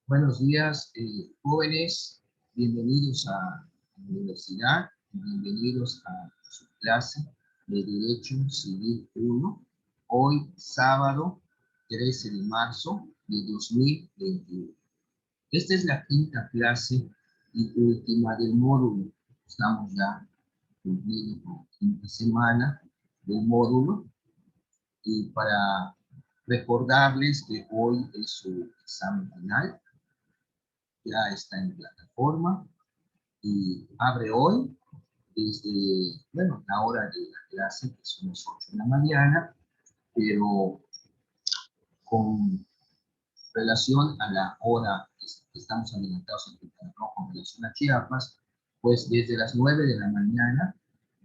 Buenos días, jóvenes. Bienvenidos a la universidad. Bienvenidos a su clase de Derecho Civil 1. Hoy, sábado 13 de marzo de 2021. Esta es la quinta clase y última del módulo. Estamos ya cumpliendo con la quinta semana del módulo. Y para recordarles que hoy es su examen final, ya está en plataforma y abre hoy desde, bueno, la hora de la clase, que son las 8 de la mañana, pero con relación a la hora que estamos adelantados en Quintana Roo con relación a Chiapas, pues desde las 9 de la mañana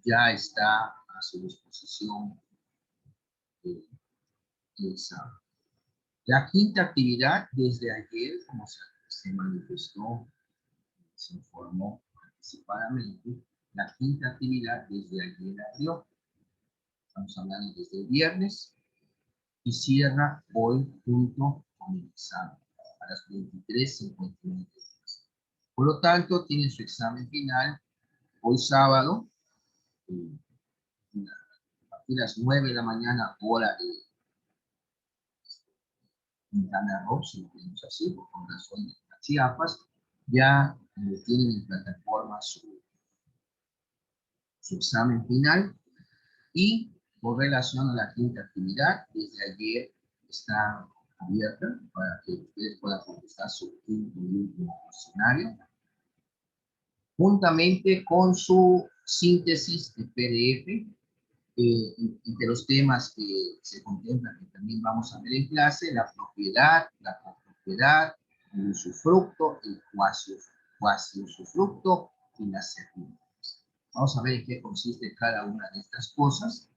ya está a su disposición el sábado. La quinta actividad desde ayer, como se manifestó, se informó anticipadamente, la quinta actividad desde ayer abrió. Estamos hablando desde el viernes y cierra hoy junto con el examen a las 23:59. Por lo tanto, tienen su examen final hoy sábado, a partir de las 9 de la mañana, hora de Quintana Roo, si lo tenemos así, por razón de Chiapas, ya tienen en plataforma su examen final. Y por relación a la quinta actividad, desde ayer está abierta para que ustedes puedan contestar su quinto y último cuestionario, juntamente con su síntesis de PDF, de los temas que se contemplan, que también vamos a ver en clase: la propiedad, la copropiedad, el usufructo, el cuasi usufructo y las certidumbres. Vamos a ver en qué consiste cada una de estas cosas,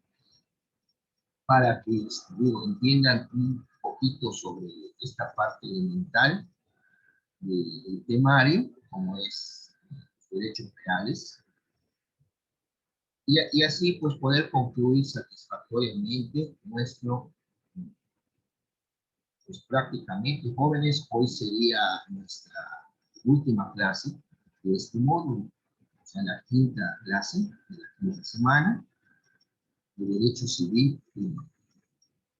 para que entiendan un poquito sobre esta parte elemental del temario, como es derechos reales, y así pues poder concluir satisfactoriamente nuestro, pues prácticamente, jóvenes, hoy sería nuestra última clase de este módulo, o sea, la quinta clase de la quinta semana de Derecho Civil 1.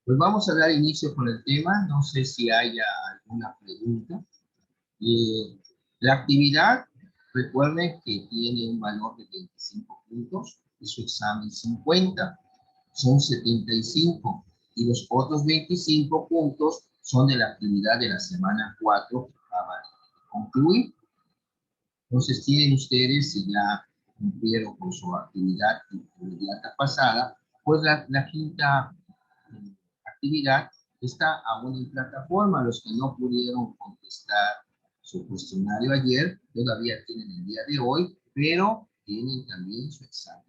Pues vamos a dar inicio con el tema. No sé si haya alguna pregunta. La actividad, recuerden que tiene un valor de 25 puntos y su examen 50, son 75. Y los otros 25 puntos son de la actividad de la semana 4 que acaba de concluir. Entonces tienen ustedes, si ya cumplieron con su actividad inmediata pasada, pues la quinta actividad está aún en plataforma. Los que no pudieron contestar su cuestionario ayer todavía tienen el día de hoy, pero tienen también su examen.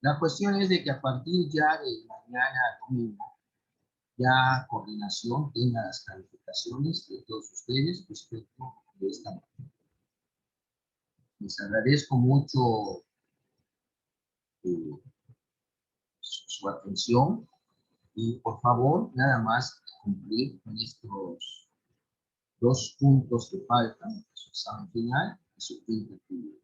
La cuestión es de que a partir ya de mañana domingo, ya coordinación tenga las calificaciones de todos ustedes respecto de esta materia. Les agradezco mucho su atención y por favor, nada más cumplir con estos dos puntos que faltan: su examen final y su quinta actividad.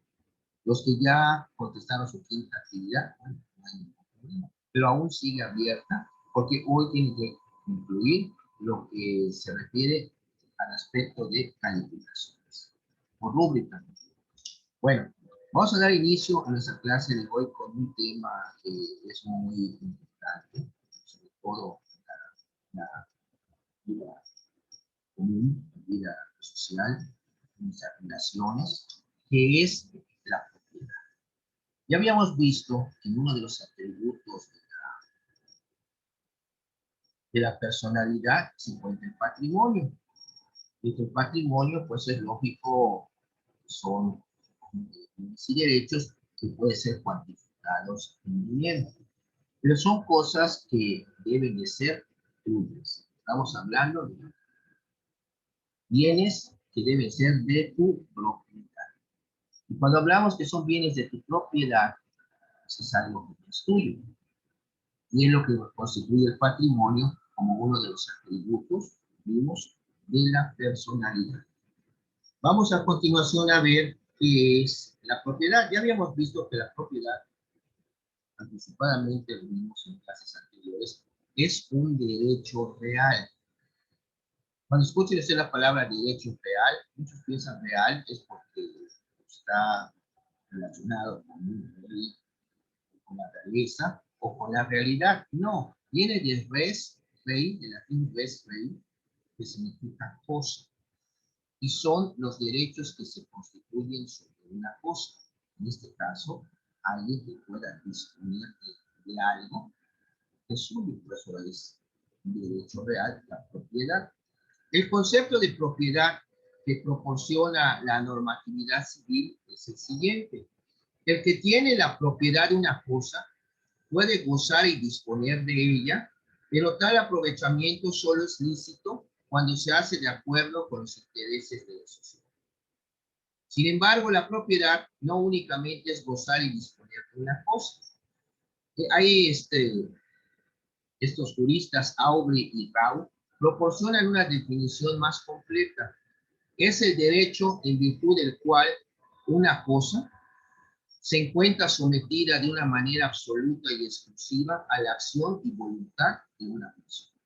Los que ya contestaron su quinta actividad, bueno, no hay ningún problema, pero aún sigue abierta, porque hoy tienen que incluir lo que se refiere al aspecto de calificaciones, por rúbrica. Bueno, vamos a dar inicio a nuestra clase de hoy con un tema que es muy importante, sobre todo la vida común, la vida social, nuestras relaciones, que es la propiedad. Ya habíamos visto que uno de los atributos de la personalidad se encuentra el patrimonio. Y el patrimonio, pues es lógico, son bienes y derechos que pueden ser cuantificados en dinero. Pero son cosas que deben de ser tuyas. Estamos hablando de bienes que deben ser de tu propiedad. Y cuando hablamos que son bienes de tu propiedad, pues es algo que es tuyo. Y es lo que constituye el patrimonio como uno de los atributos, vimos, de la personalidad. Vamos a continuación a ver qué es la propiedad. Ya habíamos visto que la propiedad, anticipadamente lo vimos en clases anteriores, es un derecho real. Cuando escuchen usted la palabra derecho real, muchos piensan real es porque está relacionado con un rey, con la realeza o con la realidad. No, viene de res, rey, de latín res, rey, que significa cosa. Y son los derechos que se constituyen sobre una cosa. En este caso, alguien que pueda disponer de algo que es suyo, por eso es un derecho real, la propiedad. El concepto de propiedad que proporciona la normatividad civil es el siguiente. El que tiene la propiedad de una cosa puede gozar y disponer de ella, pero tal aprovechamiento solo es lícito cuando se hace de acuerdo con los intereses de la sociedad. Sin embargo, la propiedad no únicamente es gozar y disponer de una cosa. Hay estos juristas, Aubry y Rau, proporcionan una definición más completa. Es el derecho en virtud del cual una cosa se encuentra sometida de una manera absoluta y exclusiva a la acción y voluntad de una persona.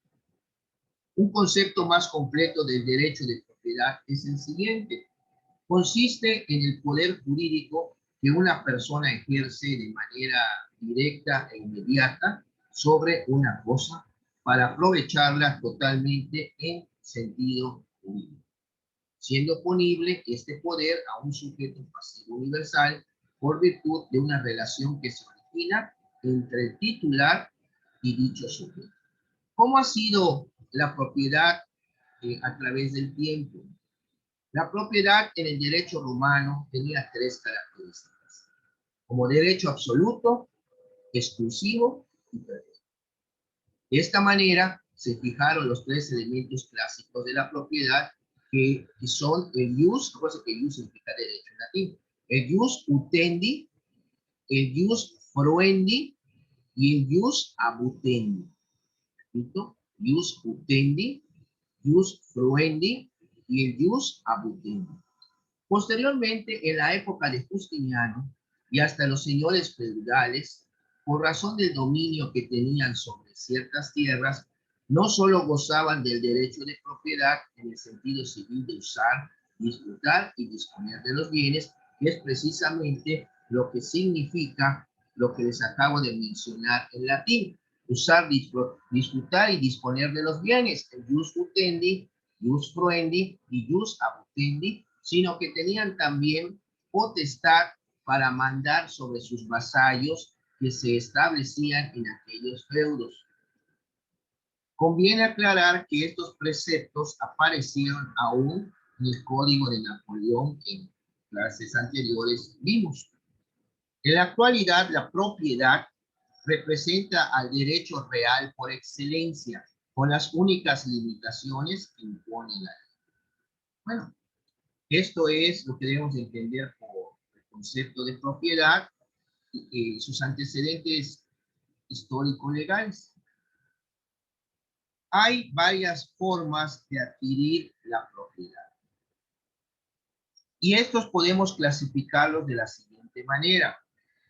Un concepto más completo del derecho de propiedad es el siguiente. Consiste en el poder jurídico que una persona ejerce de manera directa e inmediata sobre una cosa para aprovecharla totalmente en sentido jurídico, siendo ponible este poder a un sujeto pasivo universal por virtud de una relación que se origina entre el titular y dicho sujeto. ¿Cómo ha sido la propiedad a través del tiempo? La propiedad en el derecho romano tenía tres características: como derecho absoluto, exclusivo y perpetuo. De esta manera se fijaron los tres elementos clásicos de la propiedad que son el ius, recuerden que ius significa derecho en latín, el ius utendi, el ius fruendi y el ius abutendi. Repito, ius utendi, ius fruendi y el ius abutendi. Posteriormente, en la época de Justiniano y hasta los señores feudales, por razón del dominio que tenían sobre ciertas tierras, no solo gozaban del derecho de propiedad en el sentido civil de usar, disfrutar y disponer de los bienes, que es precisamente lo que significa lo que les acabo de mencionar en latín: usar, disfrutar y disponer de los bienes, el ius utendi, ius fruendi y ius abutendi, sino que tenían también potestad para mandar sobre sus vasallos que se establecían en aquellos feudos. Conviene aclarar que estos preceptos aparecieron aún en el Código de Napoleón que en clases anteriores vimos. En la actualidad, la propiedad representa al derecho real por excelencia, con las únicas limitaciones que impone la ley. Bueno, esto es lo que debemos entender por el concepto de propiedad y sus antecedentes histórico-legales. Hay varias formas de adquirir la propiedad. Y estos podemos clasificarlos de la siguiente manera.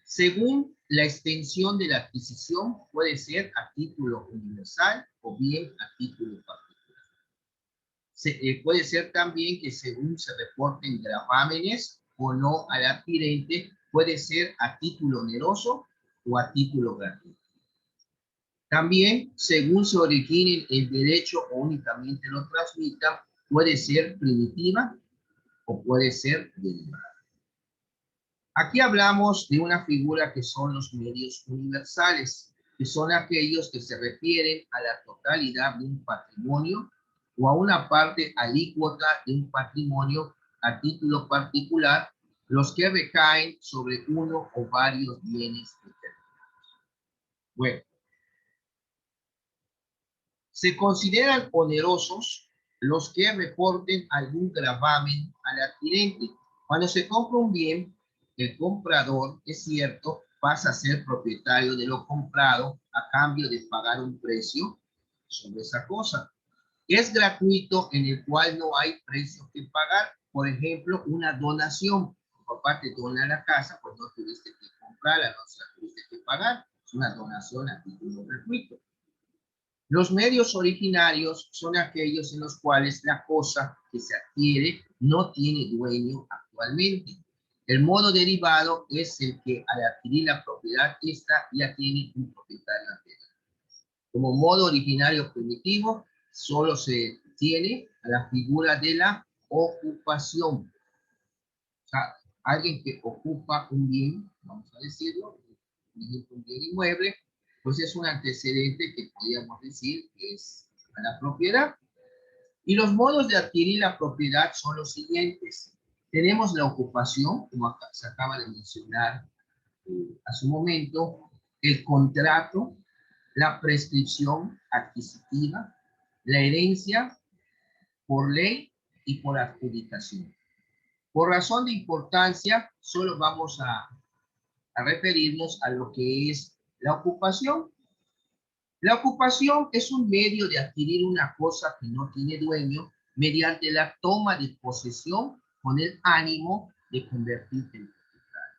Según la extensión de la adquisición, puede ser a título universal o bien a título particular. Puede ser también que según se reporten gravámenes o no al adquirente, puede ser a título oneroso o a título gratuito. También, según se origine el derecho o únicamente lo transmita, puede ser primitiva o puede ser derivada. Aquí hablamos de una figura que son los medios universales, que son aquellos que se refieren a la totalidad de un patrimonio o a una parte alícuota de un patrimonio a título particular, los que recaen sobre uno o varios bienes determinados. Bueno, se consideran onerosos los que reporten algún gravamen al adquirente. Cuando se compra un bien, el comprador, es cierto, pasa a ser propietario de lo comprado a cambio de pagar un precio sobre esa cosa. Es gratuito, en el cual no hay precio que pagar. Por ejemplo, una donación. Tu papá te dona la casa, pues no tuviste que comprarla, no se la tuviste que pagar. Es una donación a título gratuito. Los medios originarios son aquellos en los cuales la cosa que se adquiere no tiene dueño actualmente. El modo derivado es el que al adquirir la propiedad, esta ya tiene un propietario anterior. Como modo originario primitivo, solo se tiene a la figura de la ocupación. O sea, alguien que ocupa un bien, vamos a decirlo, un bien inmueble, pues es un antecedente que podríamos decir que es a la propiedad. Y los modos de adquirir la propiedad son los siguientes. Tenemos la ocupación, como acá se acaba de mencionar hace un momento, el contrato, la prescripción adquisitiva, la herencia por ley y por adjudicación. Por razón de importancia, solo vamos a referirnos a lo que es la ocupación. La ocupación es un medio de adquirir una cosa que no tiene dueño mediante la toma de posesión con el ánimo de convertirte en propietario.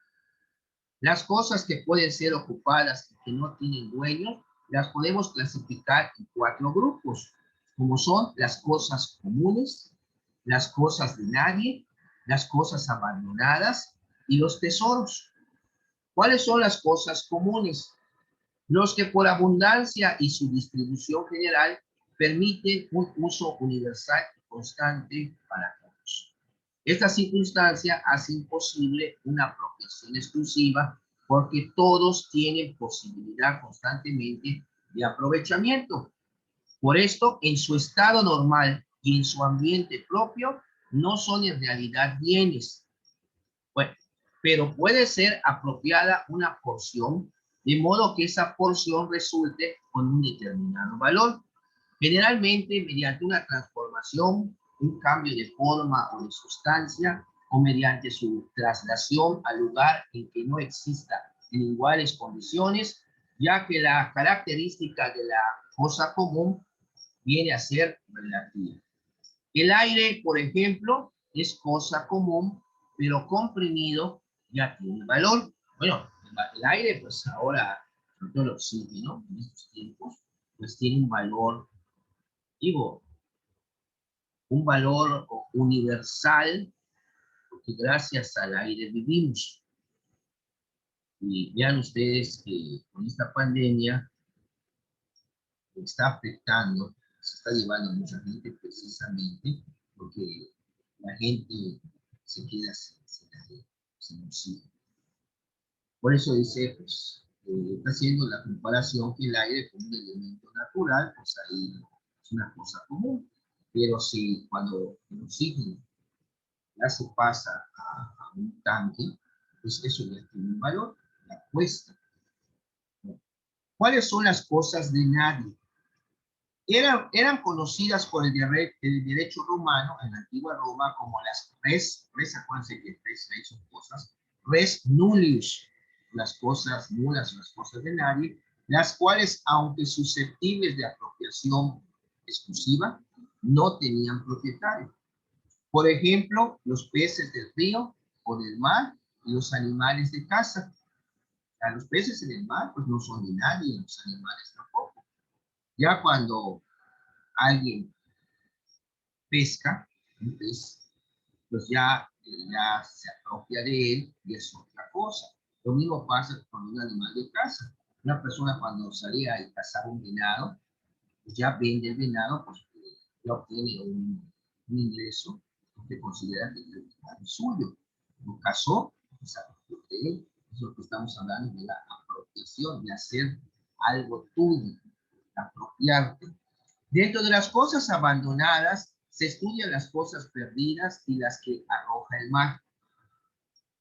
Las cosas que pueden ser ocupadas y que no tienen dueño, las podemos clasificar en 4 grupos, como son las cosas comunes, las cosas de nadie, las cosas abandonadas y los tesoros. ¿Cuáles son las cosas comunes? Los que por abundancia y su distribución general permiten un uso universal y constante para todos. Esta circunstancia hace imposible una apropiación exclusiva porque todos tienen posibilidad constantemente de aprovechamiento. Por esto, en su estado normal y en su ambiente propio, no son en realidad bienes. Bueno, pero puede ser apropiada una porción, de modo que esa porción resulte con un determinado valor, generalmente mediante una transformación, un cambio de forma o de sustancia, o mediante su traslación al lugar en que no exista en iguales condiciones, ya que la característica de la cosa común viene a ser relativa. El aire, por ejemplo, es cosa común, pero comprimido ya tiene valor. Bueno, el aire, pues ahora, sobre todo el oxígeno, en estos tiempos, pues tiene un valor, digo, un valor universal, porque gracias al aire vivimos. Y vean ustedes que con esta pandemia está afectando, se está llevando a mucha gente precisamente porque la gente se queda sin oxígeno. Por eso dice, pues, está haciendo la comparación que el aire como un elemento natural, pues ahí es una cosa común. Pero si cuando el oxígeno ya se pasa a un tanque, pues eso ya tiene un valor, la cuesta. ¿Cuáles son las cosas de nadie? Eran conocidas por el derecho romano en la antigua Roma como las acuérdense que res son cosas, res nullius, las cosas nulas, las cosas de nadie, las cuales, aunque susceptibles de apropiación exclusiva, no tenían propietario. Por ejemplo, los peces del río o del mar y los animales de casa. A los peces en el mar, pues no son de nadie, los animales tampoco. Ya cuando alguien pesca un pez, pues ya se apropia de él y es otra cosa. Lo mismo pasa con un animal de caza. Una persona cuando salía a cazar un venado, pues ya vende el venado, pues ya obtiene un ingreso que considera que es suyo. Lo cazó, pues apropió de él. Es lo que estamos hablando de la apropiación, de hacer algo tuyo, apropiarte. Dentro de las cosas abandonadas se estudian las cosas perdidas y las que arroja el mar.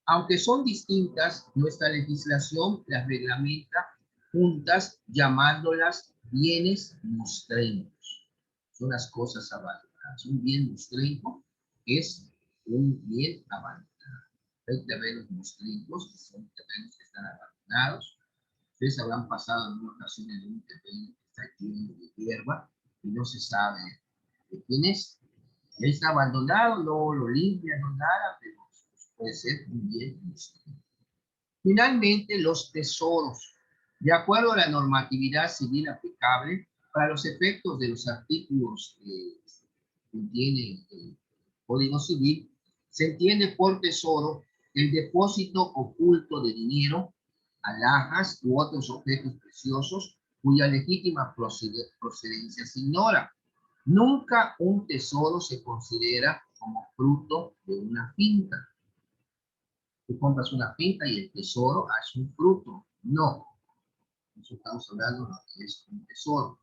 Aunque son distintas, nuestra legislación las reglamenta juntas llamándolas bienes mostrencos. Son las cosas abandonadas. Un bien mostrenco es un bien abandonado. Hay terrenos mostrencos, que son terrenos que están abandonados. Ustedes habrán pasado en una ocasión en un terreno que está lleno de hierba y no se sabe quién es. Ahí está abandonado, no lo limpia, no nada, pero puede ser un bien. Finalmente, los tesoros. De acuerdo a la normatividad civil aplicable, para los efectos de los artículos que tiene el Código Civil, se entiende por tesoro el depósito oculto de dinero, alhajas u otros objetos preciosos cuya legítima procedencia se ignora. Nunca un tesoro se considera como fruto de una finca. Tú compras una finca y el tesoro es un fruto. No, eso estamos hablando de lo que es un tesoro.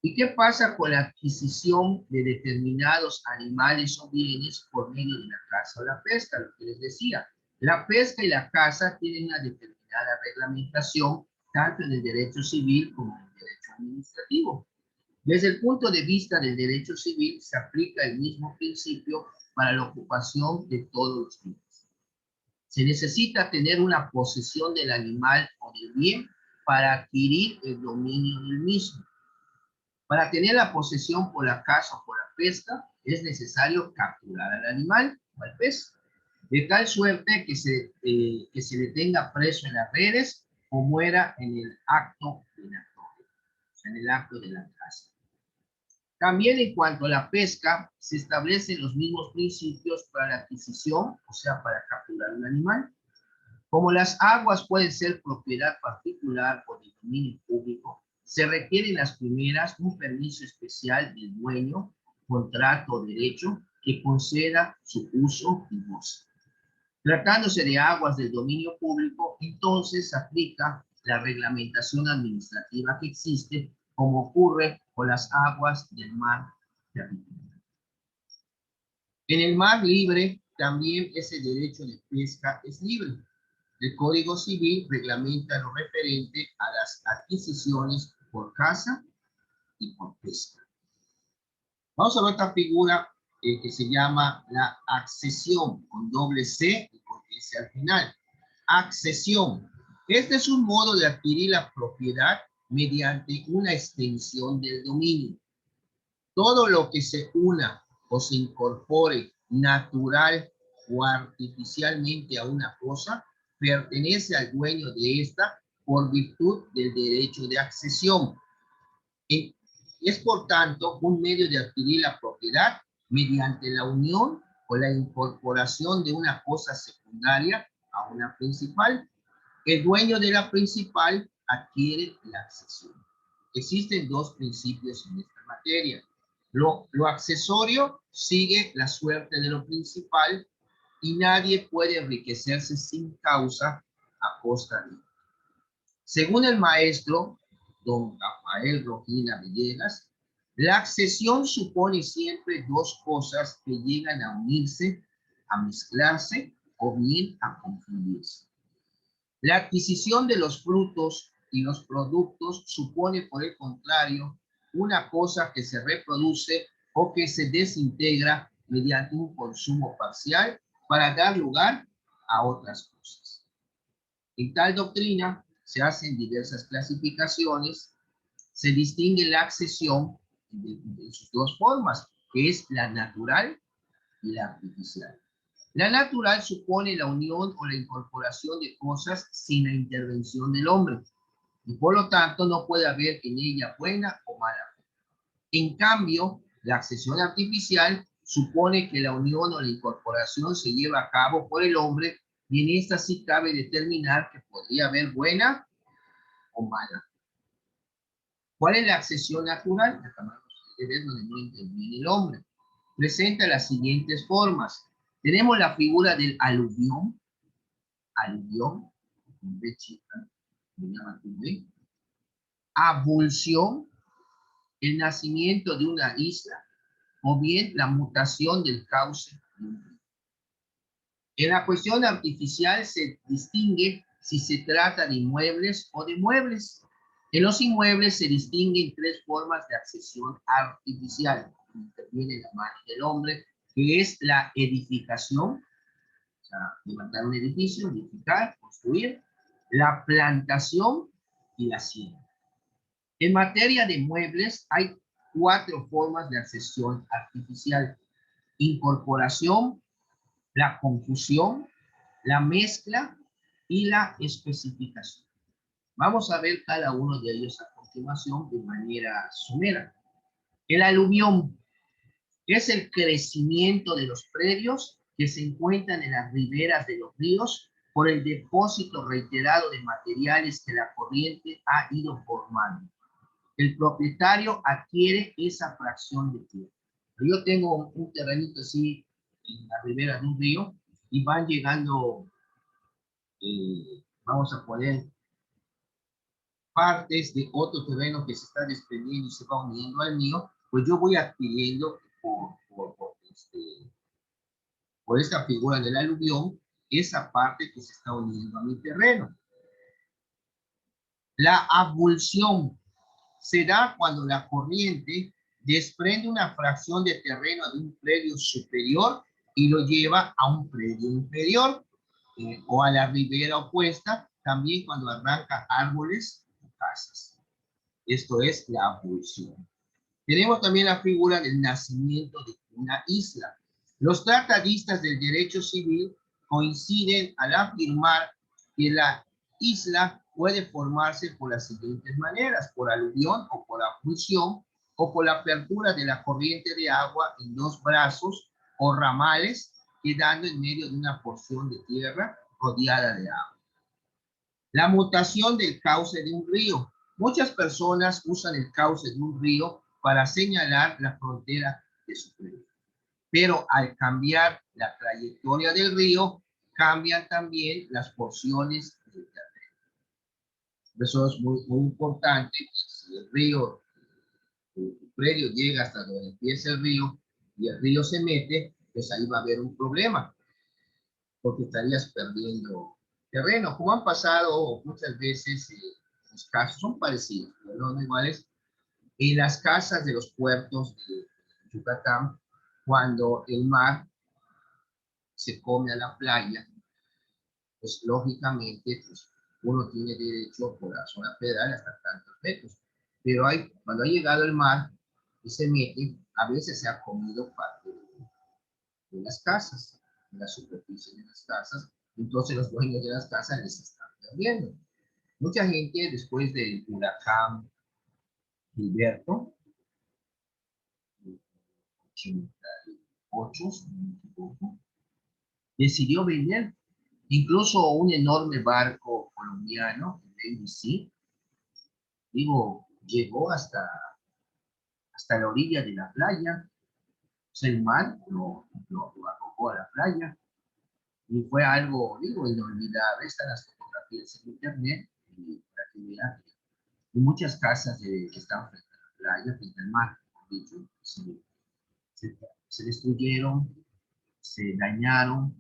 ¿Y qué pasa con la adquisición de determinados animales o bienes por medio de la caza o la pesca? Lo que les decía, la pesca y la caza tienen una determinada reglamentación, tanto en el derecho civil como en el derecho administrativo. Desde el punto de vista del derecho civil, se aplica el mismo principio para la ocupación de todos los bienes. Se necesita tener una posesión del animal o del bien para adquirir el dominio del mismo. Para tener la posesión por la caza o por la pesca, es necesario capturar al animal o al pez, de tal suerte que se le tenga preso en las redes o muera en el acto venatorio, o sea, en el acto de la caza. También en cuanto a la pesca, se establecen los mismos principios para la adquisición, o sea, para capturar un animal. Como las aguas pueden ser propiedad particular o de dominio público, se requiere en las primeras un permiso especial del dueño, contrato o derecho que conceda su uso y goce. Tratándose de aguas del dominio público, entonces se aplica la reglamentación administrativa que existe, como ocurre con las aguas del mar territorial. En el mar libre, también ese derecho de pesca es libre. El Código Civil reglamenta lo referente a las adquisiciones por caza y por pesca. Vamos a ver esta figura que se llama la accesión, con doble C y con S al final. Accesión. Este es un modo de adquirir la propiedad mediante una extensión del dominio. Todo lo que se una o se incorpore natural o artificialmente a una cosa pertenece al dueño de esta por virtud del derecho de accesión. Es por tanto un medio de adquirir la propiedad mediante la unión o la incorporación de una cosa secundaria a una principal. El dueño de la principal adquiere la accesión. Existen dos principios en esta materia. Lo accesorio sigue la suerte de lo principal y nadie puede enriquecerse sin causa a costa de. Según el maestro don Rafael Rojina Villegas, la accesión supone siempre dos cosas que llegan a unirse, a mezclarse o bien a confundirse. La adquisición de los frutos y los productos supone, por el contrario, una cosa que se reproduce o que se desintegra mediante un consumo parcial para dar lugar a otras cosas. En tal doctrina se hacen diversas clasificaciones, se distingue la accesión de sus dos formas, que es la natural y la artificial. La natural supone la unión o la incorporación de cosas sin la intervención del hombre, y por lo tanto no puede haber en ella buena o mala. En cambio, la accesión artificial supone que la unión o la incorporación se lleva a cabo por el hombre, y en esta sí cabe determinar que podría haber buena o mala. ¿Cuál es la accesión natural? Acabamos de ver donde no interviene el hombre. Presenta las siguientes formas. Tenemos la figura del aluvión, con B chica, me llama B. Avulsión, el nacimiento de una isla, o bien la mutación del cauce de un río. En la cuestión artificial se distingue si se trata de inmuebles o de muebles. En los inmuebles se distinguen tres formas de accesión artificial. Interviene la mano del hombre, que es la edificación, o sea, levantar un edificio, edificar, construir, la plantación y la siembra. En materia de muebles hay 4 formas de accesión artificial: incorporación, la confusión, la mezcla y la especificación. Vamos a ver cada uno de ellos a continuación de manera somera. El aluvión es el crecimiento de los predios que se encuentran en las riberas de los ríos por el depósito reiterado de materiales que la corriente ha ido formando. El propietario adquiere esa fracción de tierra. Yo tengo un terrenito así en la ribera de un río y van llegando, vamos a poner, partes de otro terreno que se está desprendiendo y se va uniendo al mío, pues yo voy adquiriendo por esta figura del aluvión esa parte que se está uniendo a mi terreno. La abulsión se da cuando la corriente desprende una fracción de terreno de un predio superior y lo lleva a un predio inferior, o a la ribera opuesta, también cuando arranca árboles o casas. Esto es la abulsión. Tenemos también la figura del nacimiento de una isla. Los tratadistas del derecho civil coinciden al afirmar que la isla puede formarse por las siguientes maneras: por aluvión o por abulsión, o por la apertura de la corriente de agua en dos brazos o ramales, quedando en medio de una porción de tierra rodeada de agua. La mutación del cauce de un río. Muchas personas usan el cauce de un río para señalar la frontera de su predio. Pero al cambiar la trayectoria del río, cambian también las porciones del terreno. Eso es muy importante, que si el río, el predio llega hasta donde empieza el río y el río se mete, pues ahí va a haber un problema, porque estarías perdiendo terreno, como han pasado muchas veces. Los casos son parecidos, pero no iguales, en las casas de los puertos de Yucatán, cuando el mar se come a la playa, pues lógicamente pues, uno tiene derecho por la zona federal hasta tantos metros, pero cuando ha llegado el mar y se mete, a veces se ha comido parte de las casas, de la superficie de las casas, entonces los dueños de las casas les están perdiendo. Mucha gente, después del huracán Gilberto, 88, si no me equivoco, decidió vender incluso un enorme barco colombiano, el ABC, digo, llegó hasta la orilla de la playa. O sea, el mar lo arrojó a la playa y fue algo, digo, inolvidable. Están las fotografías en internet y para que vean. Y muchas casas que están frente a la playa, frente al mar, dicho, se destruyeron, se dañaron,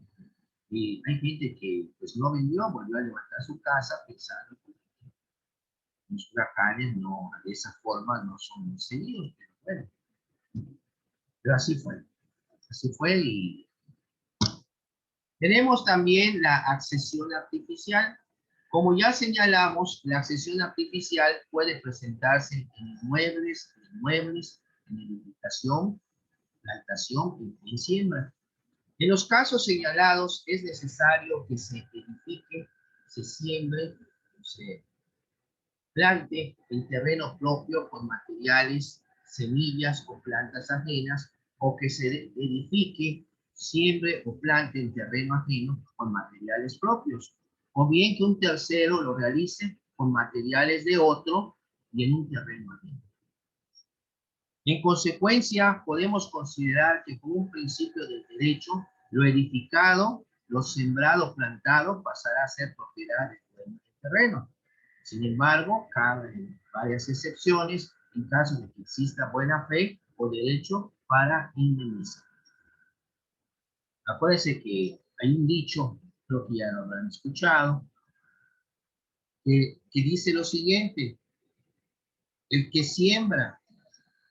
y hay gente que pues no vendió, volvió a levantar su casa pensando que los huracanes no, de esa forma no son muy seguidos, pero bueno, pero así fue. Y tenemos también la accesión artificial. Como ya señalamos, la accesión artificial puede presentarse en inmuebles, en edificación, plantación y en siembra. En los casos señalados es necesario que se edifique, se siembre, se plante en terreno propio con materiales, semillas o plantas ajenas, o que se edifique, siembre o plante en terreno ajeno con materiales propios, o bien que un tercero lo realice con materiales de otro y en un terreno ajeno. En consecuencia, podemos considerar que como un principio del derecho, lo edificado, lo sembrado, plantado, pasará a ser propiedad del dueño del terreno. Sin embargo, caben varias excepciones en caso de que exista buena fe o derecho para indemnizar. Acuérdense que hay un dicho, creo que ya lo habrán escuchado, que dice lo siguiente: el que siembra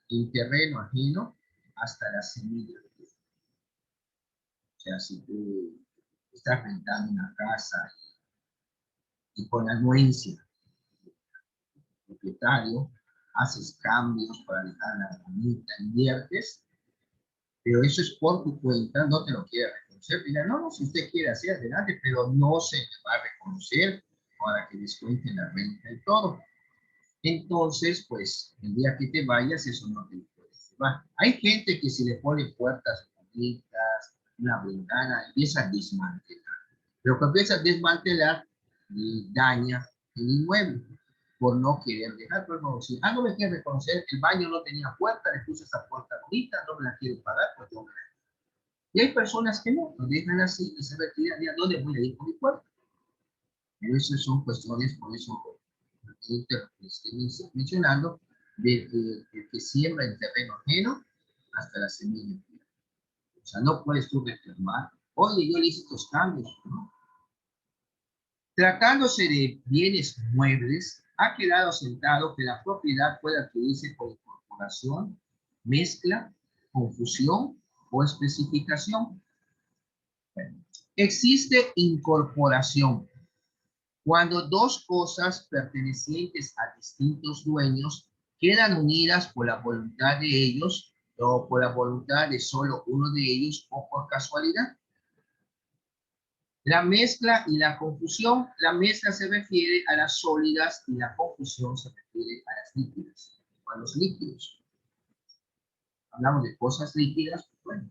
en terreno ajeno, hasta la semilla. O sea, si tú estás rentando una casa y con la anuencia del propietario, haces cambios para dejarla bonita, inviertes, pero eso es por tu cuenta, no te lo quiere reconocer. Diga, no, no, si usted quiere hacer adelante, pero no se le va a reconocer para que descuente la renta y todo. Entonces, pues, el día que te vayas, eso no te lo puedes llevar. Hay gente que si le pone puertas bonitas, una ventana, empieza a desmantelar. Pero cuando empieza a desmantelar, daña el inmueble por no querer dejar. Pero no, si, no me quiere reconocer, el baño no tenía puerta, le puse esa puerta bonita, no me la quiere pagar, pues no me la. Y hay personas que no, lo dejan así y se retiran, ya no le voy a ir con mi puerta. Pero esas son cuestiones, por eso estoy mencionando, de que siembra en terreno ajeno hasta la semilla. O sea, no puedes tú reclamar, oye, yo le hice estos cambios, ¿no? Tratándose de bienes muebles, ha quedado sentado que la propiedad puede adquirirse por incorporación, mezcla, confusión o especificación. Bueno, existe incorporación cuando dos cosas pertenecientes a distintos dueños quedan unidas por la voluntad de ellos o por la voluntad de solo uno de ellos o por casualidad. La mezcla y la confusión, la mezcla se refiere a las sólidas y la confusión se refiere a las líquidas, a los líquidos. Hablamos de cosas líquidas, bueno.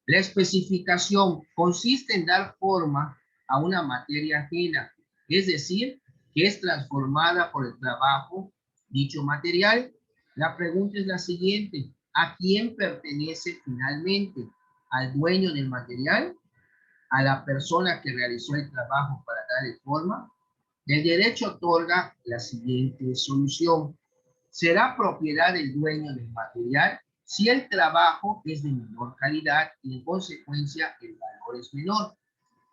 La especificación consiste en dar forma a una materia ajena, es decir, que es transformada por el trabajo dicho material. La pregunta es la siguiente: ¿a quién pertenece finalmente? ¿Al dueño del material? ¿A la persona que realizó el trabajo para darle forma? El derecho otorga la siguiente solución: será propiedad del dueño del material si el trabajo es de menor calidad y en consecuencia el valor es menor.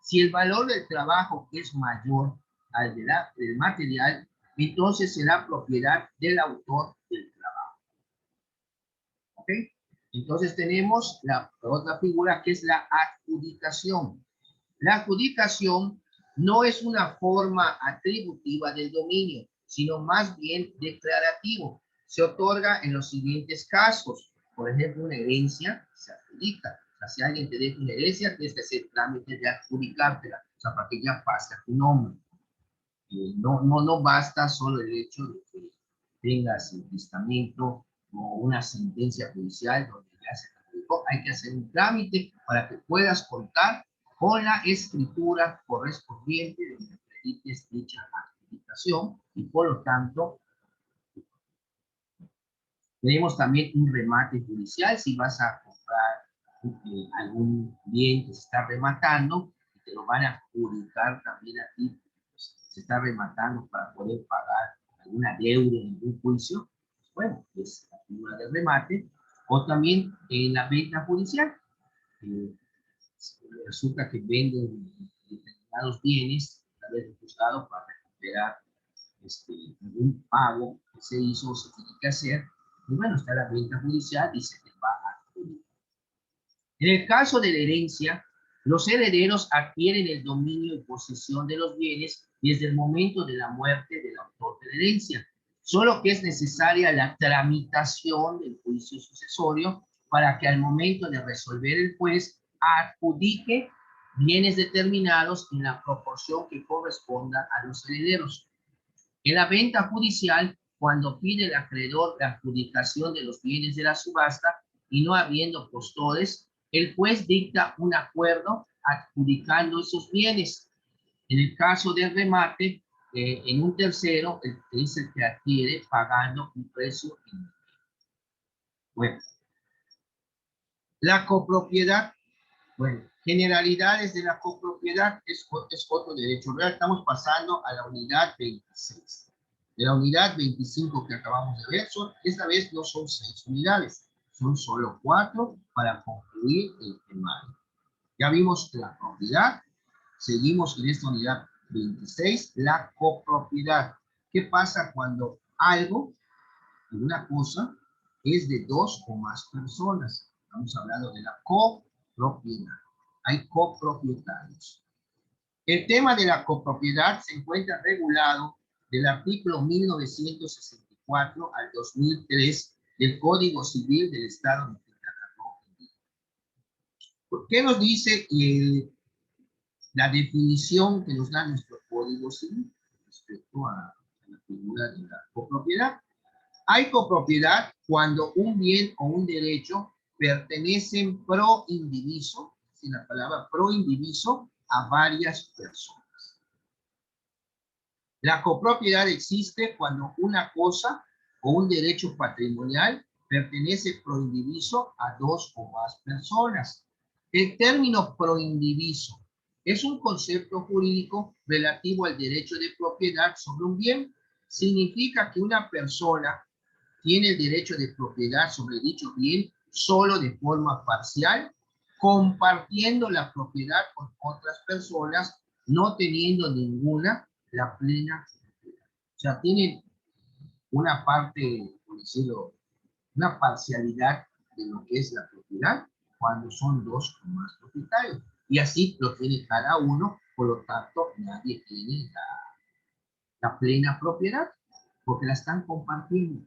Si el valor del trabajo es mayor al del material, entonces será propiedad del autor del trabajo. ¿Ok? Entonces tenemos la otra figura que es la adjudicación. La adjudicación no es una forma atributiva del dominio, sino más bien declarativo. Se otorga en los siguientes casos. Por ejemplo, una herencia se adjudica. O sea, si alguien te deja una herencia, tienes que hacer trámite de adjudicártela, o sea, para que ya pase a tu nombre. No basta solo el hecho de que tengas el testamento o una sentencia judicial donde ya se adjudicó. Hay que hacer un trámite para que puedas contar con la escritura correspondiente donde acredites dicha adjudicación y por lo tanto tenemos también un remate judicial. Si vas a comprar algún bien que se está rematando y te lo van a adjudicar también a ti, pues, se está rematando para poder pagar alguna deuda en algún juicio, bueno, es la figura del remate. O también en la venta judicial. Eh, Resulta que venden determinados bienes a través del juzgado para recuperar un pago que se hizo o se tiene que hacer. Y bueno, está la venta judicial y se te va a adjudicar. En el caso de la herencia, los herederos adquieren el dominio y posesión de los bienes desde el momento de la muerte del autor de la herencia, solo que es necesaria la tramitación del juicio sucesorio para que al momento de resolver el juez adjudique bienes determinados en la proporción que corresponda a los herederos. En la venta judicial, cuando pide el acreedor la adjudicación de los bienes de la subasta y no habiendo postores, el juez dicta un acuerdo adjudicando esos bienes. En el caso del remate, en un tercero, es el que adquiere pagando un precio. Bueno, la copropiedad. Bueno, generalidades de la copropiedad es otro derecho real. Estamos pasando a la unidad 26. De la unidad 25 que acabamos de ver, esta vez no son 6 unidades, son solo 4 para concluir el temario. Ya vimos la propiedad, seguimos en esta unidad 26, la copropiedad. ¿Qué pasa cuando algo, una cosa, es de dos o más personas? Estamos hablando de la copropiedad. Hay copropietarios. El tema de la copropiedad se encuentra regulado del artículo 1964 2004 al 2003 del Código Civil del Estado de Quintana Roo. ¿Qué nos dice la definición que nos da nuestro Código Civil respecto a la figura de la copropiedad? Hay copropiedad cuando un bien o un derecho pertenecen pro indiviso, sin la palabra pro indiviso, a varias personas. La copropiedad existe cuando una cosa o un derecho patrimonial pertenece pro indiviso a dos o más personas. El término pro indiviso es un concepto jurídico relativo al derecho de propiedad sobre un bien. Significa que una persona tiene el derecho de propiedad sobre dicho bien solo de forma parcial, compartiendo la propiedad con otras personas, no teniendo ninguna la plena propiedad. O sea, tienen una parte, por decirlo, una parcialidad de lo que es la propiedad cuando son dos o más propietarios. Y así lo tiene cada uno, por lo tanto, nadie tiene la plena propiedad, porque la están compartiendo.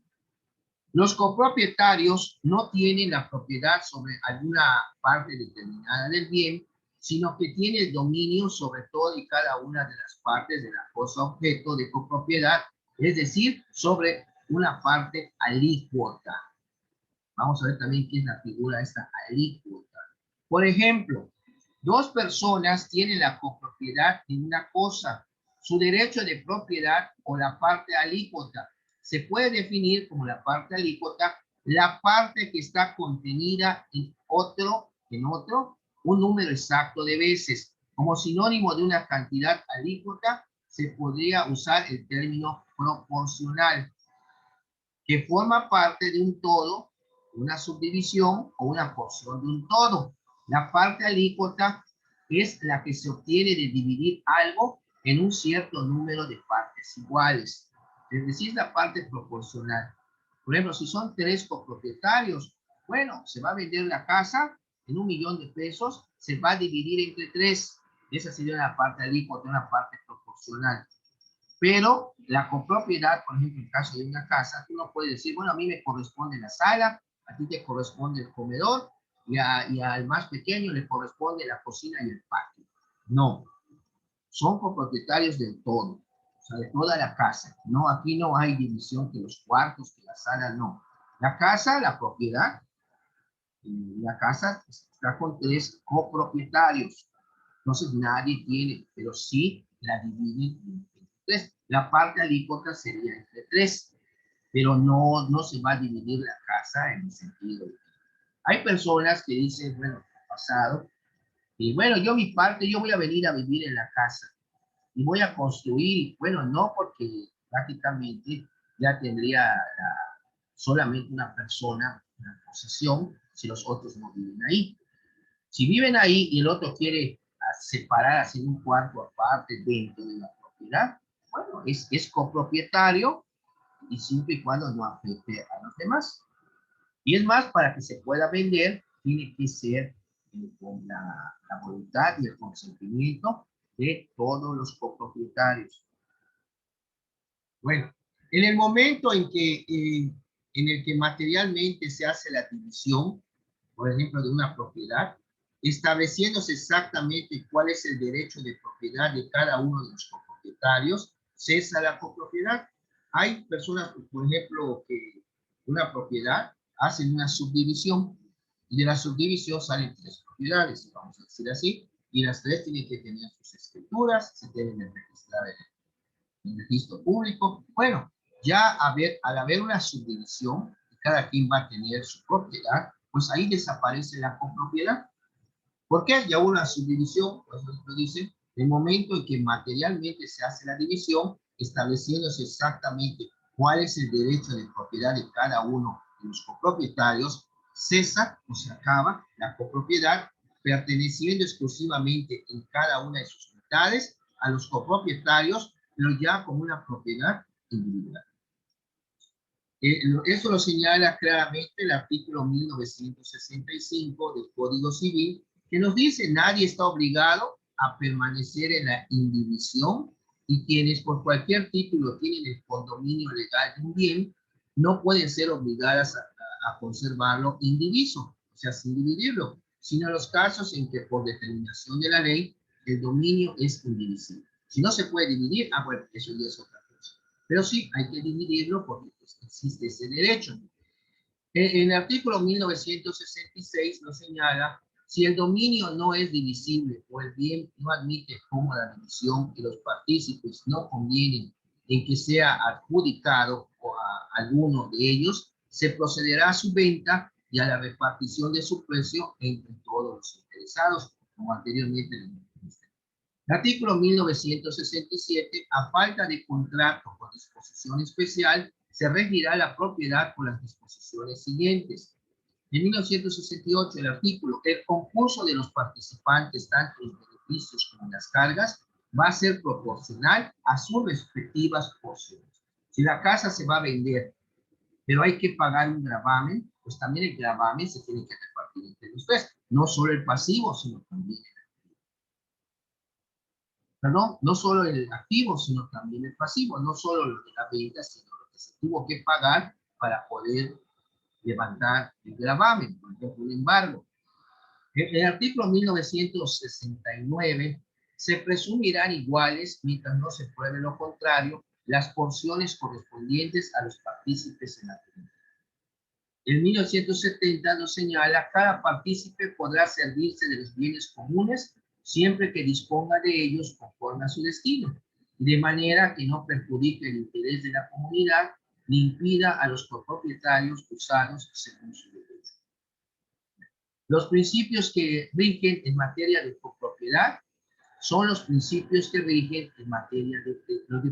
Los copropietarios no tienen la propiedad sobre alguna parte determinada del bien, sino que tienen el dominio sobre todo y cada una de las partes de la cosa objeto de copropiedad, es decir, sobre una parte alícuota. Vamos a ver también qué es la figura de esta alícuota. Por ejemplo, dos personas tienen la copropiedad de una cosa. Su derecho de propiedad o la parte alícuota se puede definir como la parte alícuota, la parte que está contenida en otro, un número exacto de veces. Como sinónimo de una cantidad alícuota, se podría usar el término proporcional, que forma parte de un todo, una subdivisión o una porción de un todo. La parte alícuota es la que se obtiene de dividir algo en un cierto número de partes iguales. Es decir, la parte proporcional. Por ejemplo, si son tres copropietarios, bueno, se va a vender la casa en 1.000.000 de pesos, se va a dividir entre tres. Esa sería la parte alícuota, una parte proporcional. Pero la copropiedad, por ejemplo, en el caso de una casa, tú no puedes decir, bueno, a mí me corresponde la sala, a ti te corresponde el comedor, y al más pequeño le corresponde la cocina y el patio. No, son copropietarios del todo, o sea, de toda la casa. No, aquí no hay división que los cuartos, que la sala, no. La casa, la propiedad, la casa está con tres copropietarios. Entonces nadie tiene, pero sí la dividen entre tres. La parte alícuota sería entre tres, pero no se va a dividir la casa en el sentido de que hay personas que dicen, bueno, pasado, y bueno, yo mi parte, yo voy a venir a vivir en la casa y voy a construir, bueno, no porque prácticamente ya tendría solamente una persona, una posesión, si los otros no viven ahí. Si viven ahí y el otro quiere separar, hacer un cuarto aparte dentro de la propiedad, bueno, es copropietario y siempre y cuando no afecte a los demás. Y es más, para que se pueda vender, tiene que ser con la voluntad y el consentimiento de todos los copropietarios. Bueno, en el momento en el que materialmente se hace la división, por ejemplo, de una propiedad, estableciéndose exactamente cuál es el derecho de propiedad de cada uno de los copropietarios, cesa la copropiedad. Hay personas, por ejemplo, que una propiedad hacen una subdivisión y de la subdivisión salen tres propiedades, vamos a decir así, y las tres tienen que tener sus escrituras, se deben de registrar en el registro público. Bueno, ya al haber una subdivisión, y cada quien va a tener su propiedad, pues ahí desaparece la copropiedad. ¿Por qué? Ya hubo una subdivisión, pues lo dice, el momento en que materialmente se hace la división, estableciéndose exactamente cuál es el derecho de propiedad de cada uno de los copropietarios, cesa o se acaba la copropiedad, perteneciendo exclusivamente en cada una de sus mitades a los copropietarios, pero ya como una propiedad individual. Eso lo señala claramente el artículo 1965 del Código Civil, que nos dice nadie está obligado a permanecer en la indivisión y quienes por cualquier título tienen el condominio legal de un bien no pueden ser obligadas a conservarlo indiviso, o sea, sin dividirlo, sino en los casos en que por determinación de la ley el dominio es indivisible. Si no se puede dividir, bueno, eso ya es otra cosa. Pero sí, hay que dividirlo porque pues, existe ese derecho. En el artículo 1966 nos señala, si el dominio no es divisible o el bien no admite cómoda división y los partícipes no convienen en que sea adjudicado a alguno de ellos, se procederá a su venta y a la repartición de su precio entre todos los interesados, como anteriormente les mencioné. El artículo 1967, a falta de contrato con disposición especial, se regirá la propiedad por las disposiciones siguientes. En 1968, el artículo, el concurso de los participantes, tanto los beneficios como las cargas, va a ser proporcional a sus respectivas porciones. Si la casa se va a vender, pero hay que pagar un gravamen, pues también el gravamen se tiene que repartir entre los tres, no solo el pasivo, sino también perdón, no solo el activo, sino también el pasivo, no solo lo de la venta, sino lo que se tuvo que pagar para poder levantar el gravamen, por ejemplo, un embargo. En el artículo 1969 se presumirán iguales, mientras no se pruebe lo contrario, las porciones correspondientes a los partícipes en la comunidad. En 1970 nos señala, cada partícipe podrá servirse de los bienes comunes siempre que disponga de ellos conforme a su destino, de manera que no perjudique el interés de la comunidad ni impida a los copropietarios usarlos según su derecho. Los principios que rigen en materia de copropiedad son los principios que rigen en materia de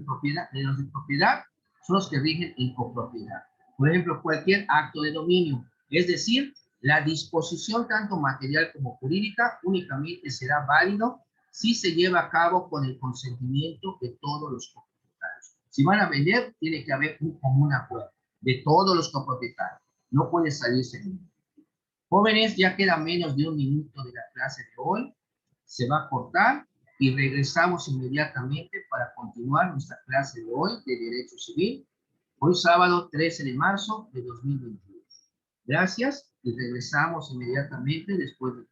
propiedad, son los que rigen en copropiedad. Por ejemplo, cualquier acto de dominio, es decir, la disposición tanto material como jurídica únicamente será válido si se lleva a cabo con el consentimiento de todos los copropietarios. Si van a vender, tiene que haber un común acuerdo de todos los copropietarios. No puede salirse ninguno. Jóvenes, ya queda menos de un minuto de la clase de hoy. Se va a cortar y regresamos inmediatamente para continuar nuestra clase de hoy de Derecho Civil. Hoy sábado 13 de marzo de 2021. Gracias y regresamos inmediatamente después de